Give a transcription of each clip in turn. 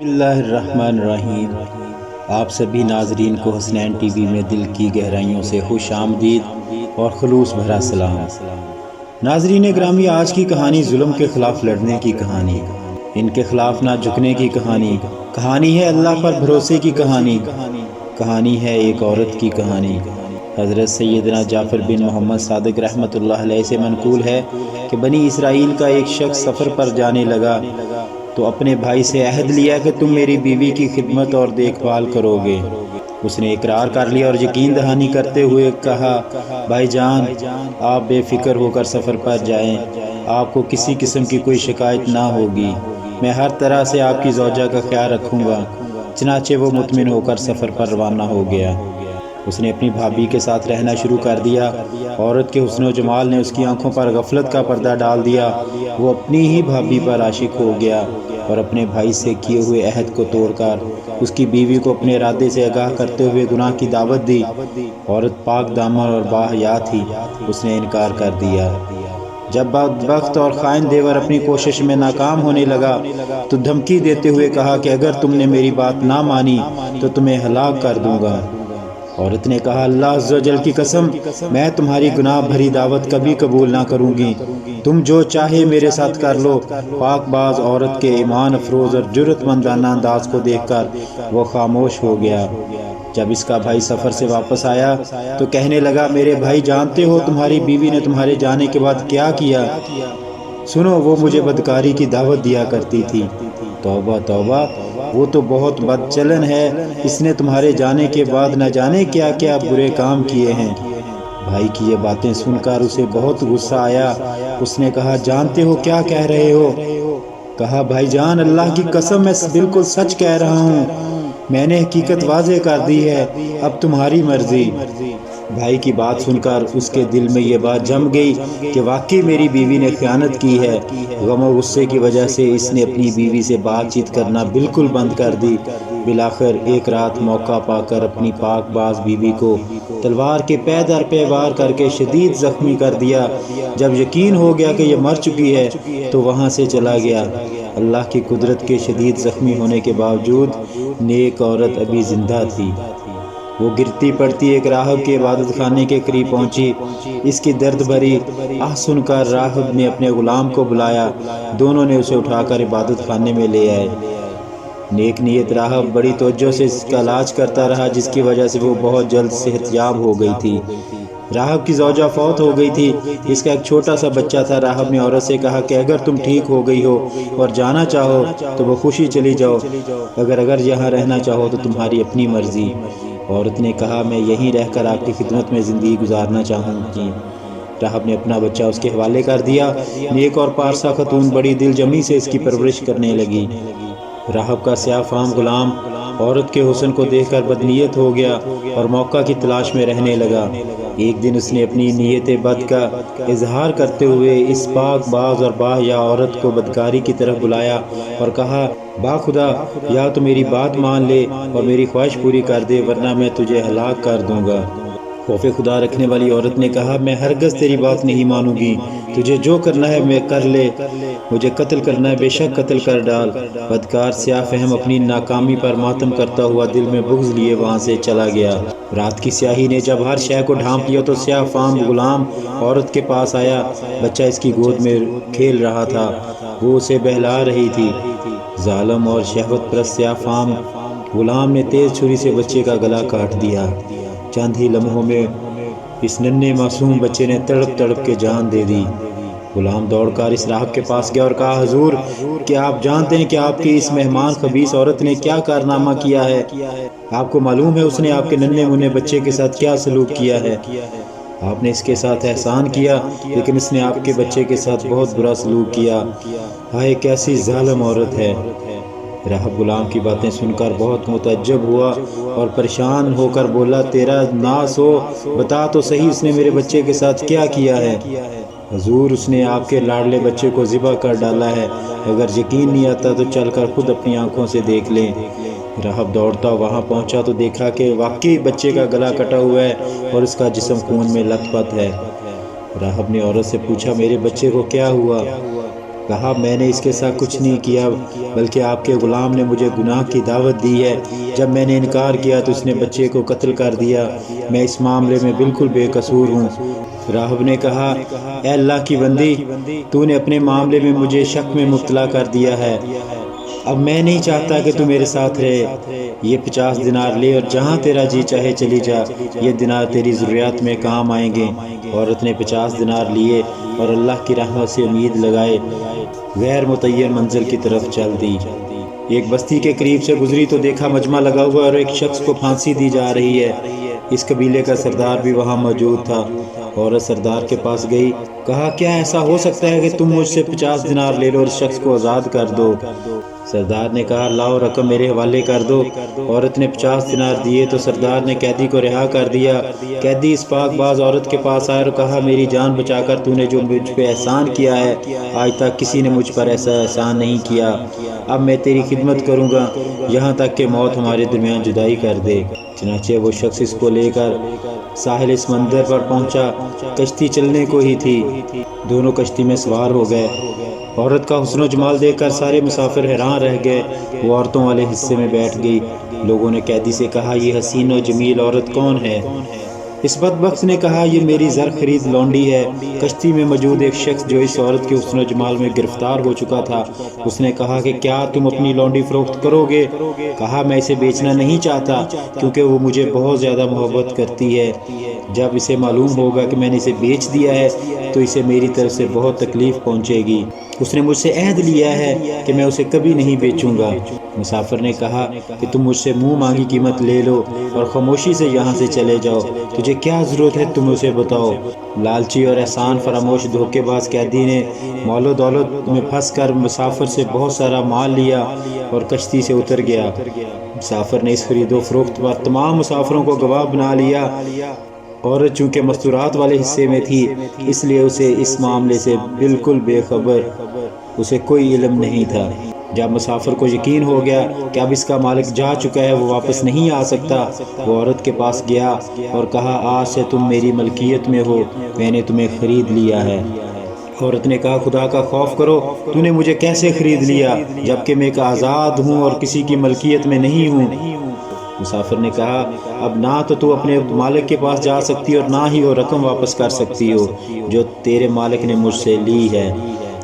بسم اللہ الرحمن الرحیم۔ آپ سبھی ناظرین کو حسنین ٹی وی میں دل کی گہرائیوں سے خوش آمدید اور خلوص بھرا سلام۔ ناظرین گرامی، آج کی کہانی ظلم کے خلاف لڑنے کی کہانی، ان کے خلاف نہ جھکنے کی کہانی ہے اللہ پر بھروسے کی کہانی ہے ایک عورت کی کہانی۔ حضرت سیدنا جعفر بن محمد صادق رحمۃ اللہ علیہ سے منقول ہے کہ بنی اسرائیل کا ایک شخص سفر پر جانے لگا تو اپنے بھائی سے عہد لیا کہ تم میری بیوی کی خدمت اور دیکھ بھال کرو گے۔ اس نے اقرار کر لیا اور یقین دہانی کرتے ہوئے کہا، بھائی جان، آپ بے فکر ہو کر سفر پر جائیں، آپ کو کسی قسم کی کوئی شکایت نہ ہوگی، میں ہر طرح سے آپ کی زوجہ کا خیال رکھوں گا۔ چنانچہ وہ مطمئن ہو کر سفر پر روانہ ہو گیا۔ اس نے اپنی بھابھی کے ساتھ رہنا شروع کر دیا۔ عورت کے حسن و جمال نے اس کی آنکھوں پر غفلت کا پردہ ڈال دیا۔ وہ اپنی ہی بھابھی پر عاشق ہو گیا اور اپنے بھائی سے کیے ہوئے عہد کو توڑ کر اس کی بیوی کو اپنے ارادے سے آگاہ کرتے ہوئے گناہ کی دعوت دی۔ عورت پاک دامن اور باحیا تھی، اس نے انکار کر دیا۔ جب بدبخت اور خائن دیور اپنی کوشش میں ناکام ہونے لگا تو دھمکی دیتے ہوئے کہا کہ اگر تم نے میری بات نہ مانی تو تمہیں ہلاک کر دوں گا۔ عورت نے کہا، اللہ عز و جل کی قسم، میں تمہاری گناہ بھری دعوت کبھی قبول نہ کروں گی، تم جو چاہے میرے ساتھ کر لو۔ پاک باز عورت کے ایمان افروز اور جرأت مندانہ انداز کو دیکھ کر وہ خاموش ہو گیا۔ جب اس کا بھائی سفر سے واپس آیا تو کہنے لگا، میرے بھائی، جانتے ہو تمہاری بیوی نے تمہارے جانے کے بعد کیا کیا؟ سنو، وہ مجھے بدکاری کی دعوت دیا کرتی تھی۔ توبہ توبہ، وہ تو بہت بد چلن ہے، اس نے تمہارے جانے کے بعد نہ جانے کیا کیا برے کام کیے ہیں۔ بھائی کی یہ باتیں سن کر اسے بہت غصہ آیا۔ اس نے کہا، جانتے ہو کیا کہہ رہے ہو؟ کہا، بھائی جان، اللہ کی قسم، میں بالکل سچ کہہ رہا ہوں، میں نے حقیقت واضح کر دی ہے، اب تمہاری مرضی۔ بھائی کی بات سن کر اس کے دل میں یہ بات جم گئی کہ واقعی میری بیوی نے خیانت کی ہے۔ غم و غصے کی وجہ سے اس نے اپنی بیوی سے بات چیت کرنا بالکل بند کر دی۔ بالآخر ایک رات موقع پا کر اپنی پاک باز بیوی کو تلوار کے پے در پے وار کر کے شدید زخمی کر دیا۔ جب یقین ہو گیا کہ یہ مر چکی ہے تو وہاں سے چلا گیا۔ اللہ کی قدرت کے شدید زخمی ہونے کے باوجود نیک عورت ابھی زندہ تھی۔ وہ گرتی پڑتی ایک راہب کے عبادت خانے کے قریب پہنچی۔ اس کی درد بھری آہ سن کر راہب نے اپنے غلام کو بلایا۔ دونوں نے اسے اٹھا کر عبادت خانے میں لے آئے۔ نیک نیت راہب بڑی توجہ سے اس کا علاج کرتا رہا، جس کی وجہ سے وہ بہت جلد صحت یاب ہو گئی تھی۔ راہب کی زوجہ فوت ہو گئی تھی، اس کا ایک چھوٹا سا بچہ تھا۔ راہب نے عورت سے کہا کہ اگر تم ٹھیک ہو گئی ہو اور جانا چاہو تو وہ خوشی چلی جاؤ، اگر یہاں رہنا چاہو تو تمہاری اپنی مرضی۔ عورت نے کہا، میں یہیں رہ کر آپ کی خدمت میں زندگی گزارنا چاہوں گی۔ راہب نے اپنا بچہ اس کے حوالے کر دیا۔ نیک اور پارسا خاتون بڑی دل جمی سے اس کی پرورش کرنے لگی۔ راہب کا سیاہ فام غلام عورت کے حسن کو دیکھ کر بدنیت ہو گیا اور موقع کی تلاش میں رہنے لگا۔ ایک دن اس نے اپنی نیت بد کا اظہار کرتے ہوئے اس پاک باز اور باحیا عورت کو بدکاری کی طرف بلایا اور کہا، با خدا، یا تو میری بات مان لے اور میری خواہش پوری کر دے، ورنہ میں تجھے ہلاک کر دوں گا۔ خوف خدا رکھنے والی عورت نے کہا، میں ہرگز تیری بات نہیں مانوں گی، تجھے جو کرنا ہے میں کر لے، مجھے قتل کرنا ہے بے شک قتل کر ڈال۔ بدکار سیاہ فہم اپنی ناکامی پر ماتم کرتا ہوا دل میں بغض لیے وہاں سے چلا گیا۔ رات کی سیاہی نے جب ہر شے کو ڈھانپ لیا تو سیاہ فام غلام عورت کے پاس آیا۔ بچہ اس کی گود میں کھیل رہا تھا، وہ اسے بہلا رہی تھی۔ ظالم اور شہوت پرست سیاہ فام غلام نے تیز چھری سے بچے کا گلا کاٹ دیا۔ چند ہی لمحوں میں اس ننھے معصوم بچے نے تڑپ تڑپ کے جان دے دی۔ غلام دوڑ کر اس راہب کے پاس گیا اور کہا، حضور، کیا آپ جانتے ہیں کہ آپ کی اس مہمان خبیث عورت نے کیا کارنامہ کیا ہے؟ آپ کو معلوم ہے اس نے آپ کے ننھے منھے بچے کے ساتھ کیا سلوک کیا ہے؟ آپ نے اس کے ساتھ احسان کیا، لیکن اس نے آپ کے بچے کے ساتھ بہت برا سلوک کیا۔ ہائے، کیسی ظالم عورت ہے۔ راہب غلام کی باتیں سن کر بہت متعجب ہوا اور پریشان ہو کر بولا، تیرا ناس ہو، بتا تو صحیح اس نے میرے بچے کے ساتھ کیا کیا ہے؟ حضور، اس نے آپ کے لاڈلے بچے کو ذبح کر ڈالا ہے، اگر یقین نہیں آتا تو چل کر خود اپنی آنکھوں سے دیکھ لیں۔ راہب دوڑتا وہاں پہنچا تو دیکھا کہ واقعی بچے کا گلا کٹا ہوا ہے اور اس کا جسم خون میں لت پت ہے۔ راہب نے عورت سے پوچھا، میرے بچے کو کیا ہوا؟ کہا میں نے اس کے ساتھ کچھ نہیں کیا بلکہ آپ کے غلام نے مجھے گناہ کی دعوت دی ہے۔ جب میں نے انکار کیا تو اس نے بچے کو قتل کر دیا۔ میں اس معاملے میں بالکل بے قصور ہوں۔ راہب نے کہا اے اللہ کی بندی، تو نے اپنے معاملے میں مجھے شک میں مبتلا کر دیا ہے۔ اب میں نہیں چاہتا کہ تو میرے ساتھ رہے۔ یہ 50 دینار لے اور جہاں تیرا جی چاہے چلی جا، یہ دینار تیری ضروریات میں کام آئیں گے۔ عورت نے 50 دینار لیے اور اللہ کی رحمت سے امید لگائے غیر متعین منزل کی طرف چل دی۔ ایک بستی کے قریب سے گزری تو دیکھا مجمع لگا ہوا اور ایک شخص کو پھانسی دی جا رہی ہے۔ اس قبیلے کا سردار بھی وہاں موجود تھا۔ عورت سردار کے پاس گئی، کہا کیا ایسا ہو سکتا ہے کہ تم مجھ سے 50 دینار لے لو اور اس شخص کو آزاد کر دو؟ سردار نے کہا لاؤ رقم میرے حوالے کر دو۔ عورت نے 50 دینار دیے تو سردار نے قیدی کو رہا کر دیا۔ قیدی اس پاک باز عورت کے پاس آیا اور کہا میری جان بچا کر تو نے جو مجھ پہ احسان کیا ہے، آج تک کسی نے مجھ پر ایسا احسان نہیں کیا۔ اب میں تیری خدمت کروں گا یہاں تک کہ موت ہمارے درمیان جدائی کر دے۔ چنانچہ وہ شخص اس کو لے کر ساحل سمندر پر پہنچا۔ کشتی چلنے کو ہی تھی، دونوں کشتی میں سوار ہو گئے۔ عورت کا حسن و جمال دیکھ کر سارے مسافر حیران رہ گئے۔ وہ عورتوں والے حصے میں بیٹھ گئی۔ لوگوں نے قیدی سے کہا یہ حسین و جمیل عورت کون ہے؟ اس بدبخت نے کہا یہ میری زر خرید لونڈی ہے۔ کشتی میں موجود ایک شخص جو اس عورت کے حسن و جمال میں گرفتار ہو چکا تھا، اس نے کہا کہ کیا تم اپنی لونڈی فروخت کرو گے؟ کہا میں اسے بیچنا نہیں چاہتا کیونکہ وہ مجھے بہت زیادہ محبت کرتی ہے۔ جب اسے معلوم ہوگا کہ میں نے اسے بیچ دیا ہے تو اسے میری طرف سے بہت تکلیف پہنچے گی۔ اس نے مجھ سے عہد لیا ہے کہ میں اسے کبھی نہیں بیچوں گا۔ مسافر نے کہا کہ تم مجھ سے منہ مانگی قیمت لے لو اور خاموشی سے یہاں سے چلے جاؤ، تجھے کیا ضرورت ہے تم اسے بتاؤ۔ لالچی اور احسان فراموش دھوکے باز قیدی نے مال و دولت میں پھنس کر مسافر سے بہت سارا مال لیا اور کشتی سے اتر گیا۔ مسافر نے اس خرید و فروخت پر تمام مسافروں کو گواہ بنا لیا۔ عورت چونکہ مستورات والے حصے میں تھی اس لیے اسے اس معاملے سے بالکل بے خبر، اسے کوئی علم نہیں تھا۔ جب مسافر کو یقین ہو گیا کہ اب اس کا مالک جا چکا ہے، وہ واپس نہیں آ سکتا، وہ عورت کے پاس گیا اور کہا آج سے تم میری ملکیت میں ہو، میں نے تمہیں خرید لیا ہے۔ عورت نے کہا خدا کا خوف کرو، تو نے مجھے کیسے خرید لیا جبکہ میں ایک آزاد ہوں اور کسی کی ملکیت میں نہیں ہوں؟ مسافر نے کہا اب نہ تو اپنے مالک کے پاس جا سکتی اور نہ ہی وہ رقم واپس کر سکتی ہو جو تیرے مالک نے مجھ سے لی ہے۔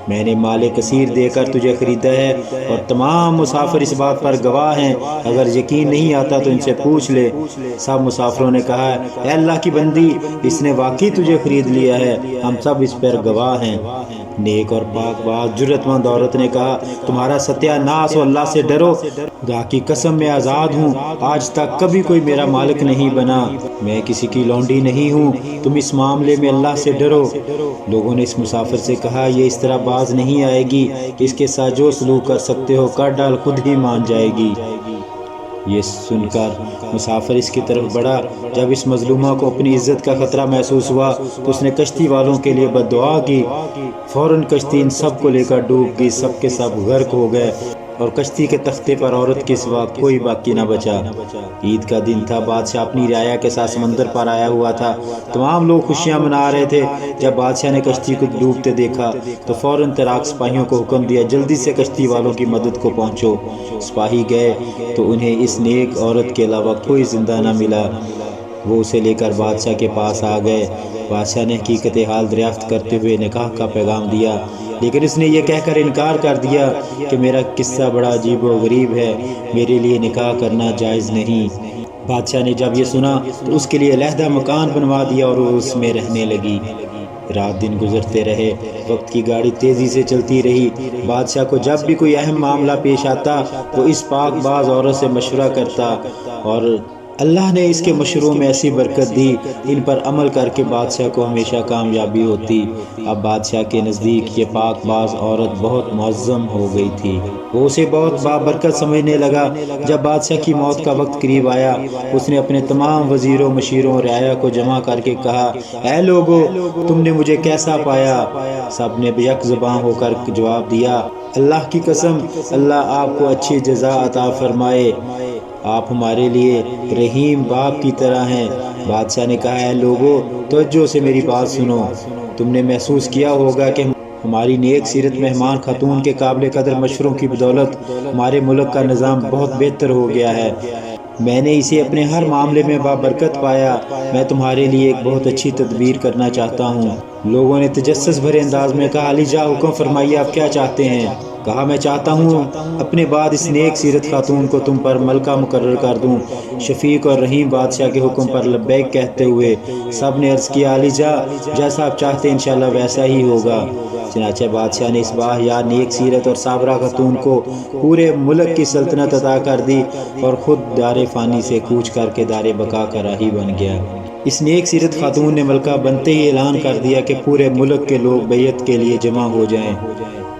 میں نے مال کثیر دے کر تجھے خریدا ہے اور تمام مسافر اس بات پر گواہ ہیں، اگر یقین نہیں آتا تو ان سے پوچھ لے۔ سب مسافروں نے کہا اے اللہ کی بندی، اس نے واقعی تجھے خرید لیا ہے، ہم سب اس پر گواہ ہیں۔ نیک اور پاک باز جرت مند عورت نے کہا تمہارا ستیہ ناس ہو، اللہ سے ڈرو، خدا کی قسم میں آزاد ہوں، آج تک کبھی کوئی میرا مالک نہیں بنا، میں کسی کی لونڈی نہیں ہوں، تم اس معاملے میں اللہ سے ڈرو۔ لوگوں نے اس مسافر سے کہا یہ اس طرح باز نہیں آئے گی، اس کے ساتھ جو سلوک کر سکتے ہو کر ڈال، خود ہی مان جائے گی۔ یہ سن کر مسافر اس کی طرف بڑھا۔ جب اس مظلومہ کو اپنی عزت کا خطرہ محسوس ہوا تو اس نے کشتی والوں کے لیے بد دعا کی۔ فوراً کشتی ان سب کو لے کر ڈوب گئی، سب کے سب غرق ہو گئے اور کشتی کے تختے پر عورت کے سوا کوئی باقی نہ بچا۔ عید کا دن تھا، بادشاہ اپنی رعایا کے ساتھ سمندر پر آیا ہوا تھا، تمام لوگ خوشیاں منا رہے تھے۔ جب بادشاہ نے کشتی کو ڈوبتے دیکھا تو فوراً تیراک سپاہیوں کو حکم دیا جلدی سے کشتی والوں کی مدد کو پہنچو۔ سپاہی گئے تو انہیں اس نیک عورت کے علاوہ کوئی زندہ نہ ملا۔ وہ اسے لے کر بادشاہ کے پاس آ گئے۔ بادشاہ نے حقیقت حال دریافت کرتے ہوئے نکاح کا پیغام دیا، لیکن اس نے یہ کہہ کر انکار کر دیا کہ میرا قصہ بڑا عجیب و غریب ہے، میرے لیے نکاح کرنا جائز نہیں۔ بادشاہ نے جب یہ سنا تو اس کے لیے علیحدہ مکان بنوا دیا اور وہ اس میں رہنے لگی۔ رات دن گزرتے رہے، وقت کی گاڑی تیزی سے چلتی رہی۔ بادشاہ کو جب بھی کوئی اہم معاملہ پیش آتا وہ اس پاک باز عورت سے مشورہ کرتا اور اللہ نے اس کے مشوروں میں ایسی برکت دی، ان پر عمل کر کے بادشاہ کو ہمیشہ کامیابی ہوتی۔ اب بادشاہ کے نزدیک یہ پاک باز عورت بہت معظم ہو گئی تھی، وہ اسے بہت بابرکت سمجھنے لگا۔ جب بادشاہ کی موت کا وقت قریب آیا اس نے اپنے تمام وزیروں، مشیروں اور رعایا کو جمع کر کے کہا اے لوگو، تم نے مجھے کیسا پایا؟ سب نے یک زباں ہو کر جواب دیا اللہ کی قسم، اللہ آپ کو اچھی جزا عطا فرمائے، آپ ہمارے لیے رحیم باپ کی طرح ہیں۔ بادشاہ نے کہا اے لوگو، توجہ سے میری بات سنو، تم نے محسوس کیا ہوگا کہ ہماری نیک سیرت مہمان خاتون کے قابل قدر مشوروں کی بدولت ہمارے ملک کا نظام بہت بہتر ہو گیا ہے۔ میں نے اسے اپنے ہر معاملے میں بابرکت پایا۔ میں تمہارے لیے ایک بہت اچھی تدبیر کرنا چاہتا ہوں۔ لوگوں نے تجسس بھرے انداز میں کہا، علی جا حکم فرمائیے، آپ کیا چاہتے ہیں؟ کہا، میں چاہتا ہوں اپنے بعد اس نیک سیرت خاتون کو تم پر ملکہ مقرر کر دوں۔ شفیق اور رحیم بادشاہ کے حکم پر لبیک کہتے ہوئے سب نے عرض کیا، علی جا، جیسا آپ چاہتے ہیں انشاءاللہ ویسا ہی ہوگا۔ چنانچہ بادشاہ نے اس باحیا نیک سیرت اور صابرہ خاتون کو پورے ملک کی سلطنت عطا کر دی اور خود دار فانی سے کوچ کر کے دار بقا کا راہی بن گیا۔ اس نیک سیرت خاتون نے ملکہ بنتے ہی اعلان کر دیا کہ پورے ملک کے لوگ بیعت کے لیے جمع ہو جائیں۔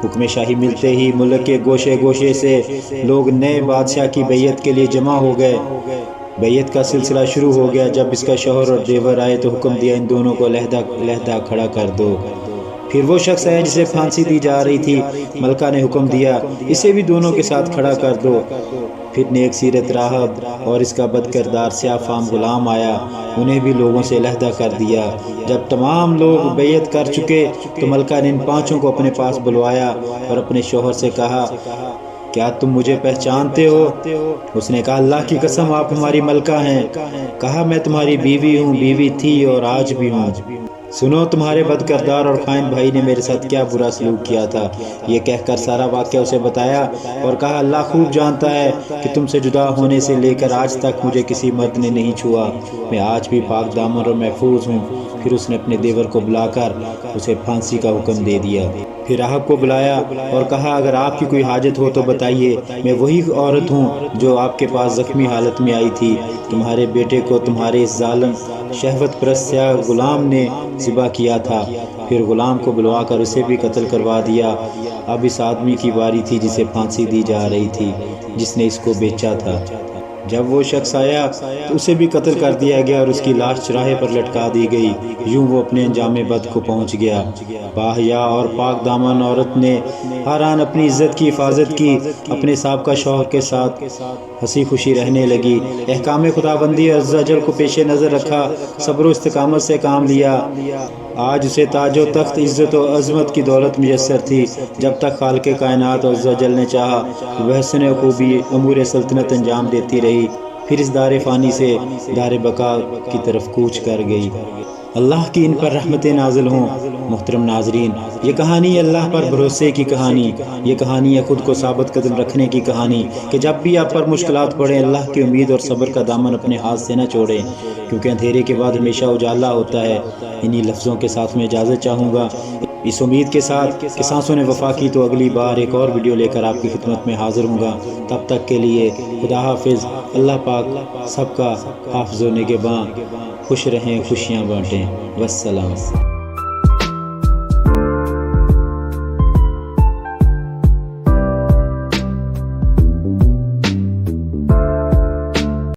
حکم شاہی ملتے ہی ملک کے گوشے گوشے سے لوگ نئے بادشاہ کی بیعت کے لیے جمع ہو گئے۔ بیعت کا سلسلہ شروع ہو گیا۔ جب اس کا شوہر اور دیور آئے تو حکم دیا، ان دونوں کو علیحدہ کھڑا کر دو۔ پھر وہ شخص آیا جسے پھانسی دی جا رہی تھی، ملکہ نے حکم دیا، اسے بھی دونوں کے ساتھ کھڑا کر دو۔ پھر نیک سیرت راہب اور اس کا بد کردار سیاہ فام غلام آیا، انہیں بھی لوگوں سے علیحدہ کر دیا۔ جب تمام لوگ بیعت کر چکے تو ملکہ نے ان پانچوں کو اپنے پاس بلوایا اور اپنے شوہر سے کہا، کیا تم مجھے پہچانتے ہو؟ اس نے کہا، اللہ کی قسم آپ ہماری ملکہ ہیں۔ کہا، میں تمہاری بیوی ہوں، بیوی تھی اور آج بھی ہوں۔ سنو تمہارے بد کردار اور خائن بھائی نے میرے ساتھ کیا برا سلوک کیا تھا۔ یہ کہہ کر سارا واقعہ اسے بتایا اور کہا، اللہ خوب جانتا ہے کہ تم سے جدا ہونے سے لے کر آج تک مجھے کسی مرد نے نہیں چھوا۔ میں آج بھی پاک دامن اور محفوظ ہوں۔ پھر اس نے اپنے دیور کو بلا کر اسے پھانسی کا حکم دے دیا۔ پھر راہب کو بلایا اور کہا، اگر آپ کی کوئی حاجت ہو تو بتائیے، میں وہی عورت ہوں جو آپ کے پاس زخمی حالت میں آئی تھی۔ تمہارے بیٹے کو تمہارے اس ظالم شہوت پرست سیاہ غلام نے ذبح کیا تھا۔ پھر غلام کو بلوا کر اسے بھی قتل کروا دیا۔ اب اس آدمی کی باری تھی جسے پھانسی دی جا رہی تھی، جس نے اس کو بیچا تھا۔ جب وہ شخص آیا تو اسے بھی قتل کر دیا گیا اور اس کی لاش چراہے پر لٹکا دی گئی۔ یوں وہ اپنے انجام بد کو پہنچ گیا۔ باحیا اور پاک دامن عورت نے ہر آن اپنی عزت کی حفاظت کی، اپنے سابقہ شوہر کے ساتھ ہنسی خوشی رہنے لگی، احکام خداوندی عز و جل کو پیش نظر رکھا، صبر و استقامت سے کام لیا۔ آج اسے تاج و تخت، عزت و عظمت کی دولت میسر تھی۔ جب تک خالق کائنات عز و جل نے چاہا وہ حسن و خوبی امور سلطنت انجام دیتی رہی، پھر اس دار فانی سے دار بقا کی طرف کوچ کر گئی۔ اللہ کی ان پر رحمتیں نازل ہوں۔ محترم ناظرین، یہ کہانی اللہ پر بھروسے کی کہانی، یہ کہانی ہے خود کو ثابت قدم رکھنے کی کہانی کہ جب بھی آپ پر مشکلات پڑیں، اللہ کی امید اور صبر کا دامن اپنے ہاتھ سے نہ چھوڑیں، کیونکہ اندھیرے کے بعد ہمیشہ اجالا ہوتا ہے۔ انہی لفظوں کے ساتھ میں اجازت چاہوں گا، اس امید کے ساتھ کہ سانسوں نے وفا کی تو اگلی بار ایک اور ویڈیو لے کر آپ کی خدمت میں حاضر ہوں گا۔ تب تک کے لیے خدا حافظ۔ اللہ پاک سب کا حافظ و نگہباں۔ خوش رہیں، خوشیاں بانٹیں۔ والسلام۔